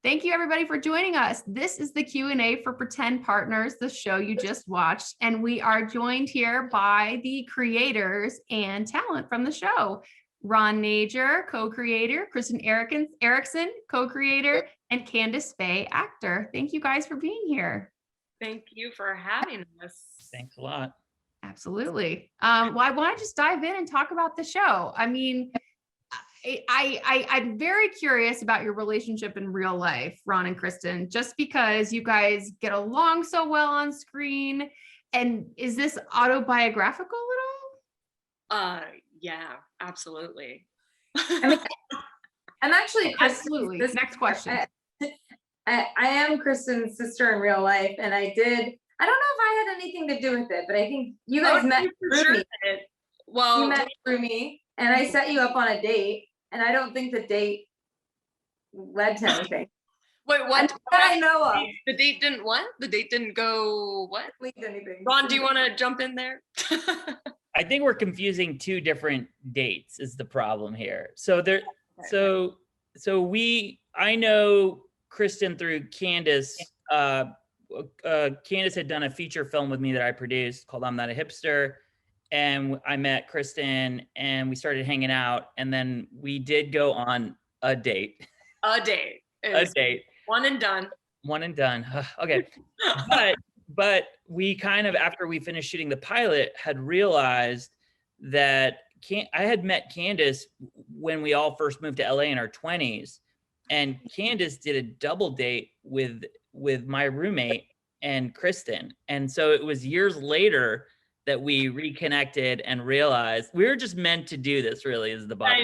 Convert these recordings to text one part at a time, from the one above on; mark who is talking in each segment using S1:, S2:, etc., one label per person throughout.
S1: Thank you everybody for joining us. This is the Q&A for Pretend Partners, the show you just watched. And we are joined here by the creators and talent from the show. Ron Nager, co-creator, Kristen Erickson, co-creator, and Candace Faye, actor. Thank you guys for being here.
S2: Thank you for having us.
S3: Thanks a lot.
S1: Absolutely. Well, I want to just dive in and talk about the show. I mean, I'm very curious about your relationship in real life, Ron and Kristen, just because you guys get along so well on screen. And is this autobiographical at all?
S2: Yeah, absolutely.
S4: I mean, I'm actually
S1: absolutely. Next question.
S4: I am Kristen's sister in real life, and I don't know if I had anything to do with it, but I think you guys met through me.
S2: Well,
S4: you met through me, and I set you up on a date, and I don't think the date led to anything.
S2: Wait, what?
S4: I know of.
S2: The date didn't what? The date didn't go what?
S4: Lead anything.
S2: Ron, do you want to jump in there?
S3: I think we're confusing two different dates is the problem here. So I know Kristen through Candace. Candace had done a feature film with me that I produced called I'm Not a Hipster. And I met Kristen and we started hanging out. And then we did go on a date.
S2: A date.
S3: A date.
S2: One and done.
S3: One and done. Okay. But we kind of, after we finished shooting the pilot, had realized that I had met Candace when we all first moved to LA in our 20s. And Candace did a double date with my roommate and Kristen. And so it was years later that we reconnected and realized we were just meant to do this, really, is the bottom.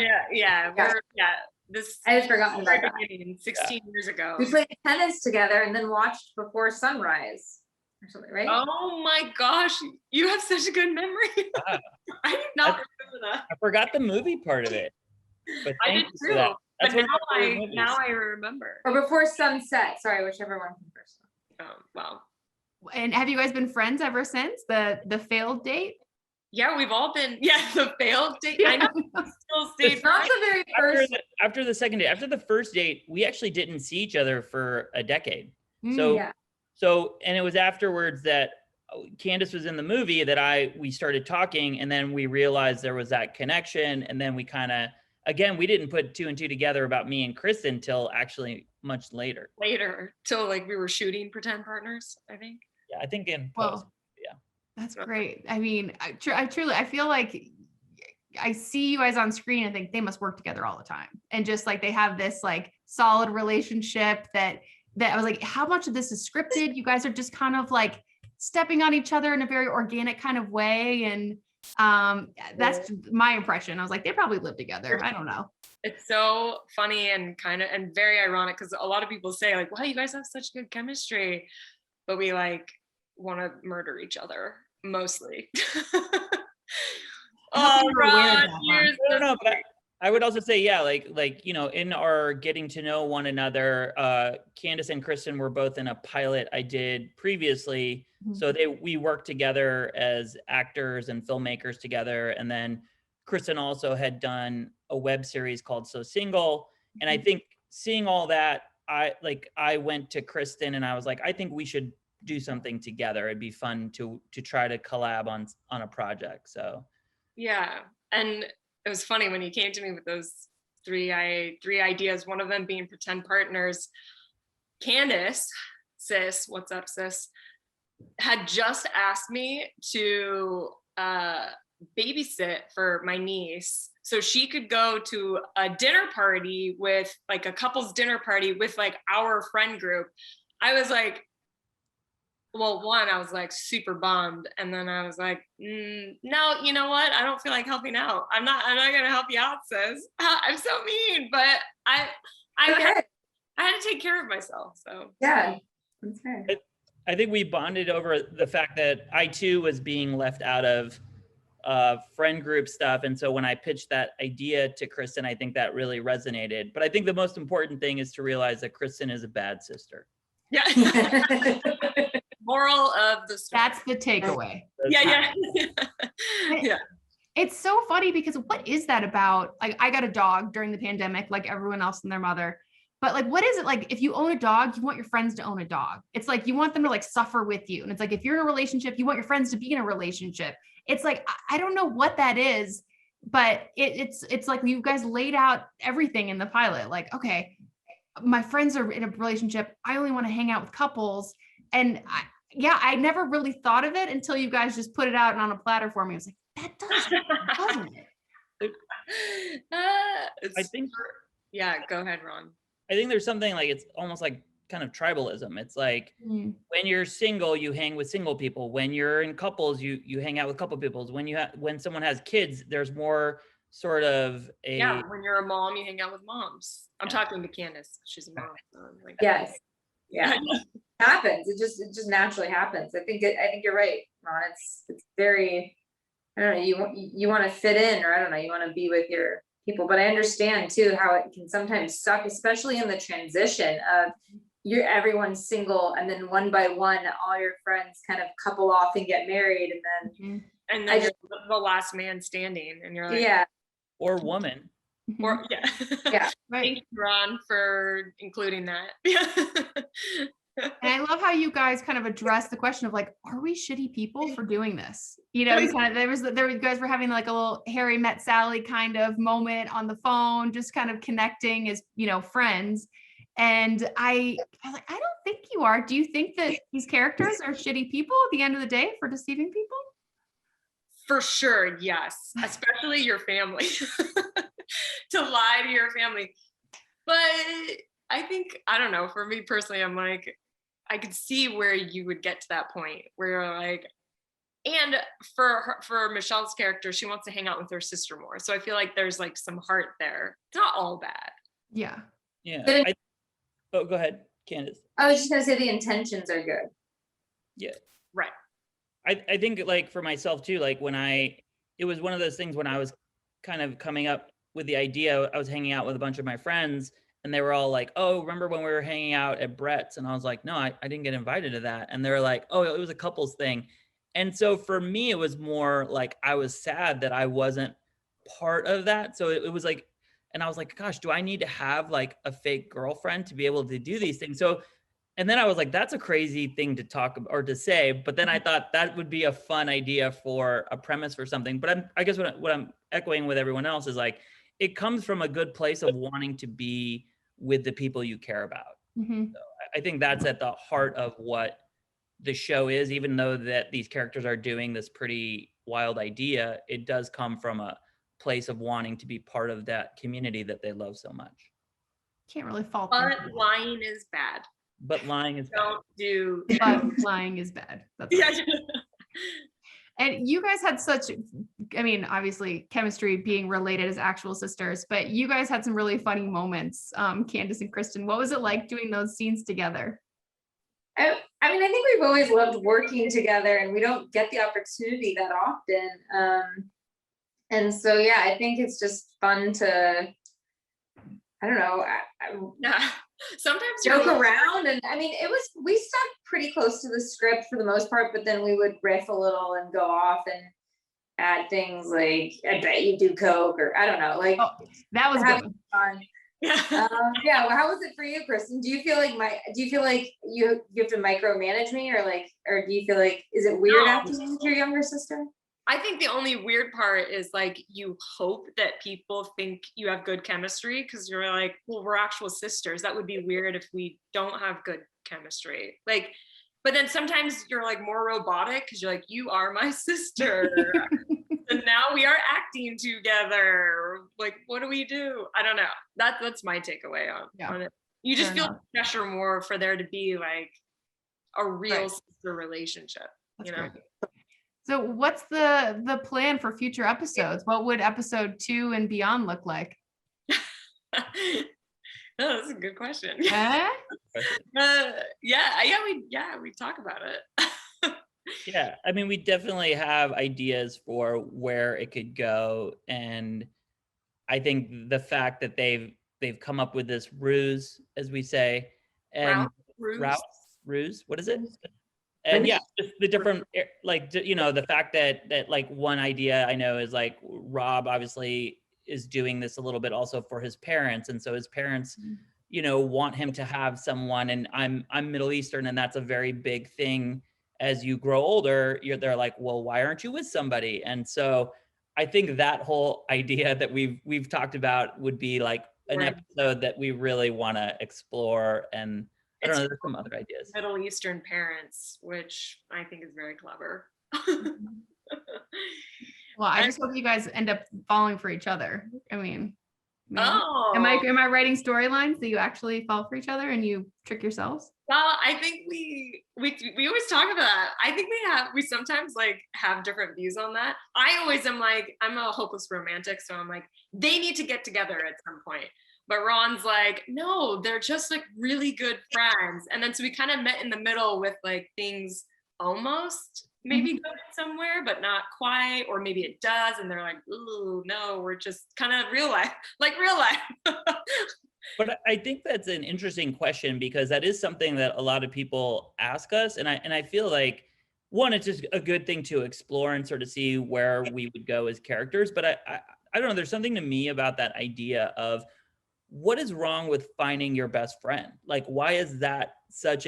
S2: This
S4: I had forgotten about that.
S2: 16 years ago.
S4: We played tennis together and then watched Before Sunrise or something, right?
S2: Oh my gosh, you have such a good memory.
S3: Wow.
S2: I did not remember that.
S3: I forgot the movie part of it. But
S2: I did too.
S3: That's
S2: but now I remember.
S4: Or Before Sunset. Sorry, whichever one came first.
S2: Oh, wow.
S1: And have you guys been friends ever since the failed date?
S2: Yeah, we've all been. Yeah, the failed date. I know. Still stayed.
S4: It's not the very first.
S3: After the second date, after the first date, we actually didn't see each other for a decade. And it was afterwards that Candace was in the movie that we started talking, and then we realized there was that connection, and then we kind of, again, we didn't put two and two together about me and Kristen till actually much later.
S2: Till like we were shooting Pretend Partners, I think.
S3: Yeah, I think in post. Yeah.
S1: That's great. I mean, I truly, I feel like I see you guys on screen and think they must work together all the time. And just like they have this like solid relationship that I was like, how much of this is scripted? You guys are just kind of like stepping on each other in a very organic kind of way. And that's my impression. I was like, they probably live together. I don't know.
S2: It's so funny and very ironic because a lot of people say like, wow, you guys have such good chemistry, but we like want to murder each other mostly. Oh, Ron,
S3: no, but I would also say, yeah, like, you know, in our getting to know one another, Candace and Kristen were both in a pilot I did previously. Mm-hmm. So we worked together as actors and filmmakers together. And then Kristen also had done a web series called So Single. And I think seeing all that, I went to Kristen and I was like, I think we should do something together. It'd be fun to try to collab on a project. So
S2: yeah. And it was funny when you came to me with those three ideas, one of them being Pretend Partners. Candace, sis, what's up, sis, had just asked me to babysit for my niece so she could go to a dinner party with like a couple's dinner party with like our friend group. I was like, well, one, I was like super bummed. And then I was like, no, you know what? I don't feel like helping out. I'm not going to help you out, sis. I'm so mean, but I had to take care of myself. So
S4: yeah, that's fair.
S3: I think we bonded over the fact that I too was being left out of friend group stuff. And so when I pitched that idea to Kristen, I think that really resonated. But I think the most important thing is to realize that Kristen is a bad sister.
S2: Yeah. Moral of the story.
S1: That's the takeaway.
S2: Yeah.
S1: It's so funny because what is that about? Like I got a dog during the pandemic, like everyone else and their mother. But like, what is it like? If you own a dog, you want your friends to own a dog. It's like you want them to like suffer with you. And it's like if you're in a relationship, you want your friends to be in a relationship. It's like I don't know what that is, but it's like you guys laid out everything in the pilot. Like, okay, my friends are in a relationship. I only want to hang out with couples. And I never really thought of it until you guys just put it out on a platter for me. I was like, that doesn't it?
S3: I think,
S2: yeah, go ahead, Ron.
S3: I think there's something like, it's almost like kind of tribalism. It's like when you're single, you hang with single people. When you're in couples, you hang out with couple people. When someone has kids, there's more sort of
S2: yeah, when you're a mom, you hang out with moms. I'm talking to Candace. She's a mom. So like,
S4: Yes. Yeah. Happens. It just naturally happens. I think you're right, Ron. It's very, I don't know, you want to fit in, or I don't know, you want to be with your people, but I understand too how it can sometimes suck, especially in the transition of everyone's single, and then one by one all your friends kind of couple off and get married, and
S2: then you're the last man standing, and you're like,
S4: yeah,
S3: or woman,
S2: or yeah.
S4: Yeah.
S1: Right.
S2: Thank you, Ron, for including that.
S1: And I love how you guys kind of address the question of like, are we shitty people for doing this? You know, you guys were having like a little Harry met Sally kind of moment on the phone, just kind of connecting as, you know, friends. And I was like, I don't think you are. Do you think that these characters are shitty people at the end of the day for deceiving people?
S2: For sure, yes. Especially your family. To lie to your family. But I think, I don't know, for me personally, I'm like, I could see where you would get to that point where you're like, and for Michelle's character, she wants to hang out with her sister more. So I feel like there's like some heart there. It's not all bad.
S1: Yeah.
S3: Yeah. Go ahead, Candace.
S4: I was just gonna say the intentions are good.
S3: Yeah.
S2: Right.
S3: I think like for myself too, like it was one of those things when I was kind of coming up with the idea, I was hanging out with a bunch of my friends, and they were all like, oh, remember when we were hanging out at Brett's? And I was like, no, I didn't get invited to that. And they were like, oh, it was a couples thing. And so for me, it was more like, I was sad that I wasn't part of that. So it was like, and I was like, gosh, do I need to have like a fake girlfriend to be able to do these things? So, and then I was like, that's a crazy thing to talk or to say. But then I thought that would be a fun idea for a premise for something. But I guess what I'm echoing with everyone else is like, it comes from a good place of wanting to be with the people you care about. So I think that's at the heart of what the show is, even though that these characters are doing this pretty wild idea, it does come from a place of wanting to be part of that community that they love so much.
S1: Can't really fault
S2: But
S1: them.
S2: lying is bad.
S3: But lying is
S2: Don't do.
S1: But lying is bad. That's
S2: Yeah.
S1: And you guys had such, I mean, obviously chemistry being related as actual sisters, but you guys had some really funny moments, Candace and Kristen. What was it like doing those scenes together?
S4: I mean, I think we've always loved working together, and we don't get the opportunity that often. And so, yeah, I think it's just fun to, I don't know,
S2: Yeah. Sometimes
S4: joke around. And I mean, we stuck pretty close to the script for the most part, but then we would riff a little and go off and add things like, I bet you do coke, or I don't know, like
S1: that was good.
S4: Fun. Yeah. Well, how was it for you, Kristen? Do you feel like you have to micromanage me, or do you feel like, is it weird acting with your younger sister?
S2: I think the only weird part is like, you hope that people think you have good chemistry, because you're like, well, we're actual sisters. That would be weird if we don't have good chemistry. Like, but then sometimes you're like more robotic because you're like, you are my sister. And now we are acting together. Like, what do we do? I don't know. That's my takeaway on it. You just feel pressure more for there to be like a real sister relationship.
S1: That's
S2: you know.
S1: great. So what's the plan for future episodes? What would episode 2 and beyond look like?
S2: Oh, that's a good question.
S1: Eh?
S2: We talk about it.
S3: Yeah, I mean, we definitely have ideas for where it could go, and I think the fact that they've come up with this ruse, as we say, and ruse. What is it? And yeah, just the different, like, you know, the fact that like one idea I know is like Rob obviously is doing this a little bit also for his parents, and so his parents, you know, want him to have someone, and I'm Middle Eastern, and that's a very big thing. As you grow older, they're like, well, why aren't you with somebody? And so I think that whole idea that we've talked about would be like an
S2: Right.
S3: episode that we really want to explore. And I don't know, there's some other ideas.
S2: Middle Eastern parents, which I think is very clever.
S1: Well, I just hope you guys end up falling for each other. I mean,
S2: Oh,
S1: am I writing storylines that you actually fall for each other and you trick yourselves?
S2: well, I think we always talk about that. I think we sometimes like have different views on that. I always am like, I'm a hopeless romantic, so I'm like, they need to get together at some point. But Ron's like, no, they're just like really good friends. And then so we kind of met in the middle with like things almost maybe going somewhere, but not quite, or maybe it does. And they're like, ooh, no, we're just kind of real life, like real life.
S3: But I think that's an interesting question, because that is something that a lot of people ask us. And I feel like, one, it's just a good thing to explore and sort of see where we would go as characters. But I don't know, there's something to me about that idea of what is wrong with finding your best friend? Like, why is that such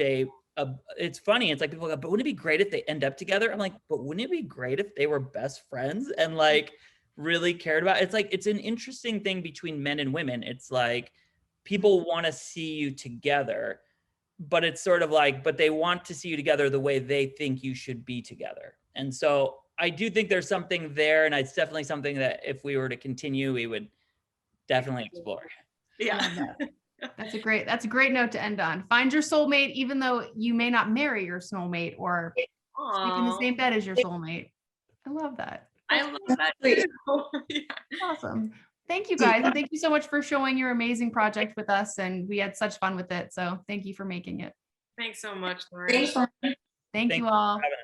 S3: it's funny. It's like people go, but wouldn't it be great if they end up together? I'm like, but wouldn't it be great if they were best friends and like really cared about it? It's like, it's an interesting thing between men and women. It's like, people want to see you together, but it's sort of like, but they want to see you together the way they think you should be together. And so I do think there's something there, and it's definitely something that if we were to continue, we would definitely explore.
S2: Yeah.
S1: That's a great note to end on. Find your soulmate, even though you may not marry your soulmate or sleep in the same bed as your soulmate. I love that.
S2: I love that too. Yeah.
S1: Awesome. Thank you guys. And thank you so much for showing your amazing project with us. And we had such fun with it. So thank you for making it.
S2: Thanks so much, Lauren.
S4: Thanks, Lauren.
S1: Thank you all.
S3: For having us.